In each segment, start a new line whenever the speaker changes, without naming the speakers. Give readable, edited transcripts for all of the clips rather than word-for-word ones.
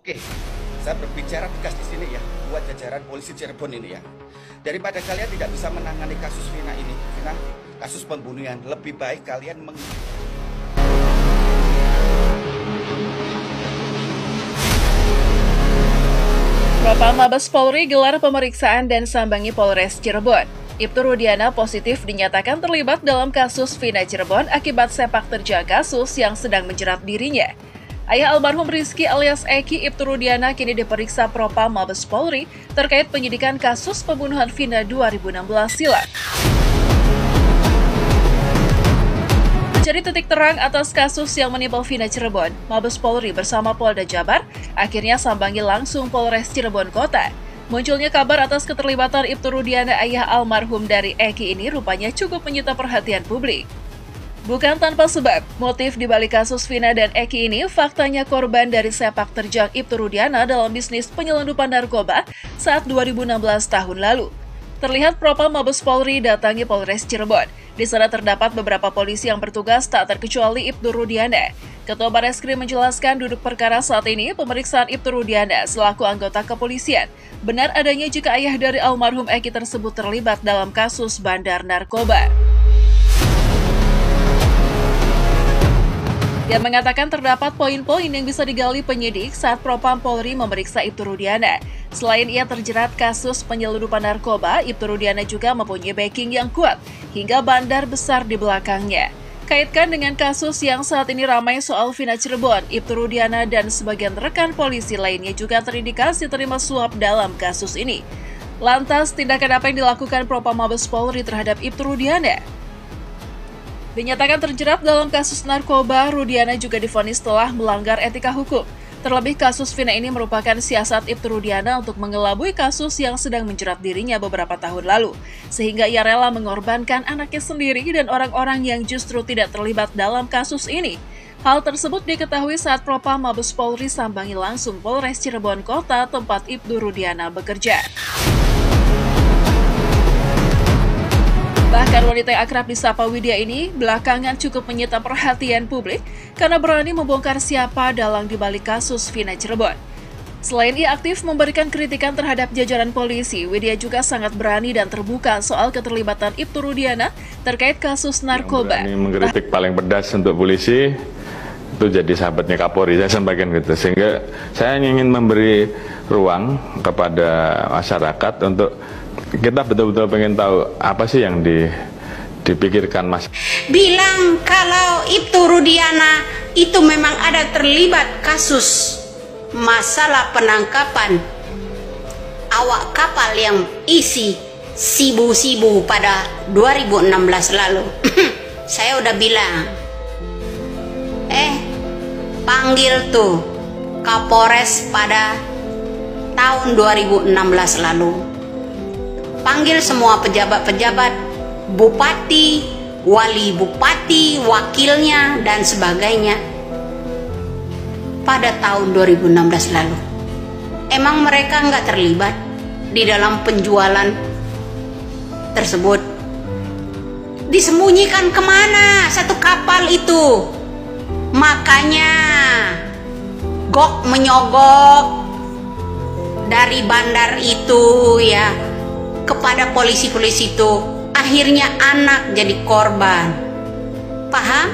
Oke, saya berbicara tegas di sini ya, buat jajaran polisi Cirebon ini ya. Daripada kalian tidak bisa menangani kasus Vina ini, Vina, kasus pembunuhan, lebih baik kalian
Propam Mabes Polri gelar pemeriksaan dan sambangi Polres Cirebon. Ibtu Rudiana positif dinyatakan terlibat dalam kasus Vina Cirebon akibat sepak terjang kasus yang sedang menjerat dirinya. Ayah almarhum Rizky alias Eki, Ibtu Rudiana kini diperiksa Propam Mabes Polri terkait penyidikan kasus pembunuhan Vina 2016 silam. Mencari titik terang atas kasus yang menimpa Vina Cirebon, Mabes Polri bersama Polda Jabar akhirnya sambangi langsung Polres Cirebon Kota. Munculnya kabar atas keterlibatan Ibtu Rudiana, ayah almarhum dari Eki ini rupanya cukup menyita perhatian publik. Bukan tanpa sebab, motif dibalik kasus Vina dan Eki ini faktanya korban dari sepak terjang Ibtu Rudiana dalam bisnis penyelundupan narkoba saat 2016 tahun lalu. Terlihat Propam Mabes Polri datangi Polres Cirebon. Di sana terdapat beberapa polisi yang bertugas tak terkecuali Ibtu Rudiana. Ketua Barreskrim menjelaskan duduk perkara saat ini pemeriksaan Ibtu Rudiana selaku anggota kepolisian. Benar adanya jika ayah dari almarhum Eki tersebut terlibat dalam kasus bandar narkoba. Dia mengatakan terdapat poin-poin yang bisa digali penyidik saat Propam Polri memeriksa Ibtu Rudiana. Selain ia terjerat kasus penyelundupan narkoba, Ibtu Rudiana juga mempunyai backing yang kuat hingga bandar besar di belakangnya. Kaitkan dengan kasus yang saat ini ramai soal Vina Cirebon, Ibtu Rudiana dan sebagian rekan polisi lainnya juga terindikasi terima suap dalam kasus ini. Lantas, tindakan apa yang dilakukan Propam Mabes Polri terhadap Ibtu Rudiana? Dinyatakan terjerat dalam kasus narkoba, Rudiana juga divonis telah melanggar etika hukum. Terlebih kasus Vina ini merupakan siasat Ibtu Rudiana untuk mengelabui kasus yang sedang menjerat dirinya beberapa tahun lalu. Sehingga ia rela mengorbankan anaknya sendiri dan orang-orang yang justru tidak terlibat dalam kasus ini. Hal tersebut diketahui saat Propam Mabes Polri sambangi langsung Polres Cirebon Kota tempat Ibtu Rudiana bekerja. Bahkan wanita yang akrab disapa Widya ini belakangan cukup menyita perhatian publik karena berani membongkar siapa dalang dibalik kasus Vina Cirebon. Selain ia aktif memberikan kritikan terhadap jajaran polisi, Widya juga sangat berani dan terbuka soal keterlibatan Ibtu Rudiana terkait kasus narkoba.
Yang berani mengkritik paling pedas untuk polisi itu jadi sahabatnya Kapolri, saya sampaikan gitu. Sehingga saya ingin memberi ruang kepada masyarakat untuk kita betul-betul pengen tahu apa sih yang dipikirkan Mas.
Bilang kalau Ibtu Rudiana itu memang ada terlibat kasus masalah penangkapan awak kapal yang isi sibu-sibu pada 2016 lalu. Saya udah bilang, panggil tuh Kapolres pada tahun 2016 lalu. Panggil semua pejabat-pejabat, bupati, wali bupati, wakilnya, dan sebagainya pada tahun 2016 lalu. Emang mereka nggak terlibat di dalam penjualan tersebut? Disembunyikan kemana satu kapal itu? Makanya gok menyogok dari bandar itu ya kepada polisi-polisi itu, akhirnya anak jadi korban. Paham?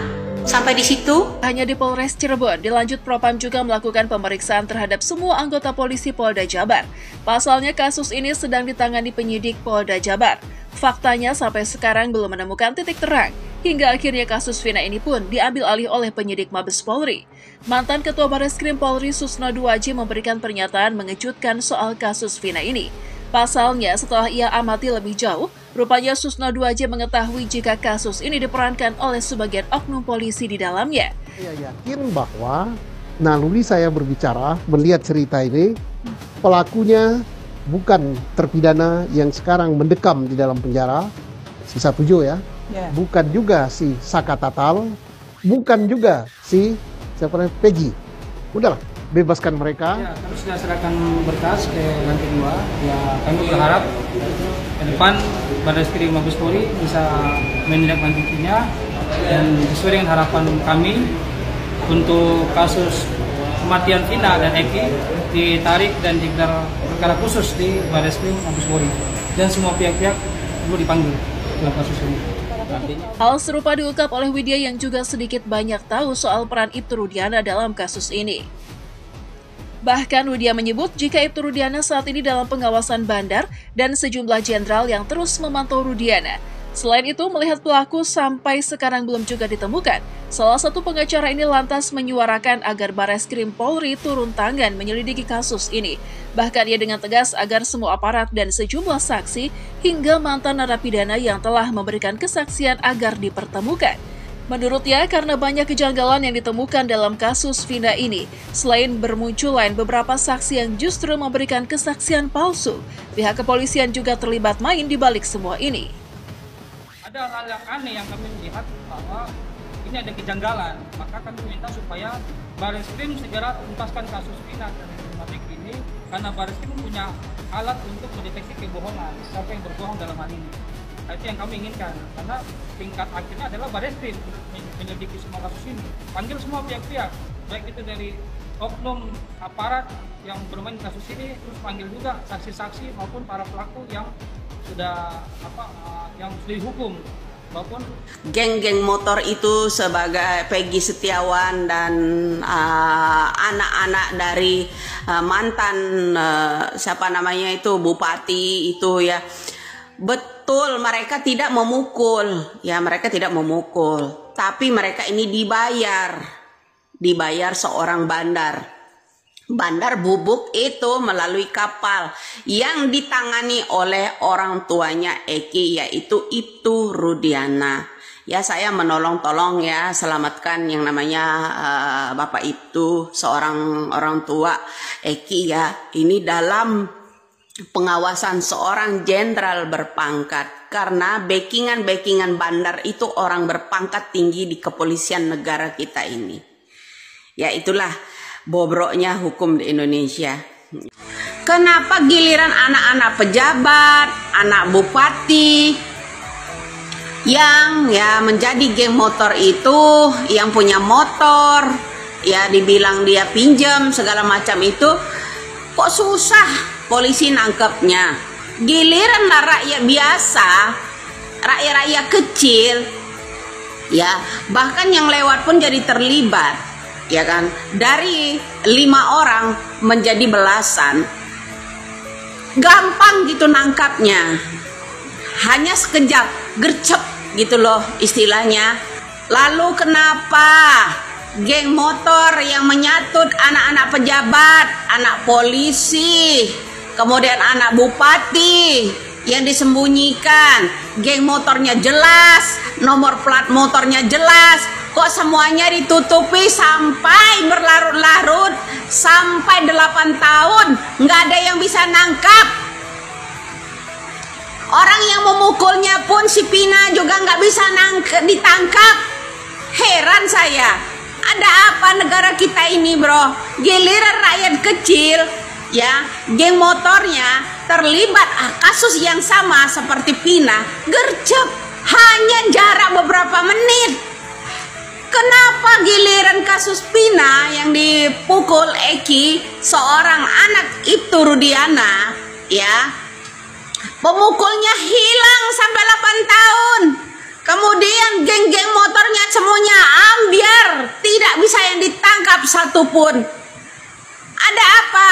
Sampai di situ?
Hanya di Polres Cirebon, dilanjut Propam juga melakukan pemeriksaan terhadap semua anggota polisi Polda Jabar. Pasalnya kasus ini sedang ditangani penyidik Polda Jabar. Faktanya sampai sekarang belum menemukan titik terang. Hingga akhirnya kasus Vina ini pun diambil alih oleh penyidik Mabes Polri. Mantan Ketua Barreskrim Polri Susno Duwaji memberikan pernyataan mengejutkan soal kasus Vina ini. Pasalnya, setelah ia amati lebih jauh, rupanya Susno Duwaji mengetahui jika kasus ini diperankan oleh sebagian oknum polisi di dalamnya.
Saya yakin bahwa naluri saya berbicara, melihat cerita ini, pelakunya bukan terpidana yang sekarang mendekam di dalam penjara, si 17 ya, bukan juga si Saka Tatal, bukan juga si Peggy. Udahlah, bebaskan mereka.
Ya, kami sudah serahkan berkas ke lantai 2. Ya, kami berharap ke depan Barreskrim Mabes Polri bisa menindaklanjutinya dan sesuai dengan harapan kami untuk kasus kematian Vina dan Eki ditarik dan digelar perkara khusus di Barreskrim Mabes Polri, dan semua pihak-pihak perlu dipanggil dalam kasus ini.
Hal serupa diungkap oleh Widya yang juga sedikit banyak tahu soal peran Ibtu Rudiana dalam kasus ini. Bahkan Widya menyebut jika Ibtu Rudiana saat ini dalam pengawasan bandar dan sejumlah jenderal yang terus memantau Rudiana. Selain itu, melihat pelaku sampai sekarang belum juga ditemukan. Salah satu pengacara ini lantas menyuarakan agar Barreskrim Polri turun tangan menyelidiki kasus ini. Bahkan ia dengan tegas agar semua aparat dan sejumlah saksi hingga mantan narapidana yang telah memberikan kesaksian agar dipertemukan. Menurutnya, karena banyak kejanggalan yang ditemukan dalam kasus Vina ini, selain bermunculan beberapa saksi yang justru memberikan kesaksian palsu, pihak kepolisian juga terlibat main di balik semua ini.
Ada hal yang aneh yang kami lihat bahwa ini ada kejanggalan, maka kami minta supaya Barreskrim segera tuntaskan kasus Vina dan Eki ini, karena Barreskrim punya alat untuk mendeteksi kebohongan, siapa yang berbohong dalam hal ini. Nah, itu yang kami inginkan, karena tingkat akhirnya adalah Barreskrim menyelidiki semua kasus ini. Panggil semua pihak-pihak, baik itu dari oknum aparat yang bermain kasus ini, terus panggil juga saksi-saksi maupun para pelaku yang sudah yang sudah dihukum, maupun
geng-geng motor itu sebagai Peggy Setiawan dan anak-anak dari mantan siapa namanya itu bupati itu ya. Betul, mereka tidak memukul, ya mereka tidak memukul, tapi mereka ini dibayar seorang bandar bubuk itu melalui kapal yang ditangani oleh orang tuanya Eki, yaitu Ibtu Rudiana. Ya, saya menolong-tolong ya, selamatkan yang namanya Bapak Ibtu, seorang orang tua Eki ya. Ini dalam pengawasan seorang jenderal berpangkat, karena backingan bandar itu orang berpangkat tinggi di kepolisian negara kita ini. Ya, itulah bobroknya hukum di Indonesia. Kenapa giliran anak-anak pejabat, anak bupati yang ya menjadi geng motor itu, yang punya motor, ya dibilang dia pinjam segala macam itu, kok susah polisi nangkepnya. Giliran rakyat biasa, rakyat kecil, ya bahkan yang lewat pun jadi terlibat. Ya kan, dari 5 orang menjadi belasan, gampang gitu nangkapnya, hanya sekejap, gercep gitu loh istilahnya. Lalu kenapa geng motor yang menyatut anak-anak pejabat, anak polisi, kemudian anak bupati yang disembunyikan, geng motornya jelas, nomor plat motornya jelas, kok semuanya ditutupi sampai berlarut-larut, sampai 8 tahun, nggak ada yang bisa nangkap. Orang yang memukulnya pun si Pina juga nggak bisa ditangkap. Heran saya, ada apa negara kita ini bro? Giliran rakyat kecil, ya geng motornya terlibat kasus yang sama seperti Pina, gercep, hanya jarak beberapa menit. Kenapa giliran kasus Pina yang dipukul Eki, seorang anak Ibtu Rudiana, ya, pemukulnya hilang sampai 8 tahun. Kemudian geng-geng motornya semuanya ambiar, tidak bisa yang ditangkap satupun. Ada apa?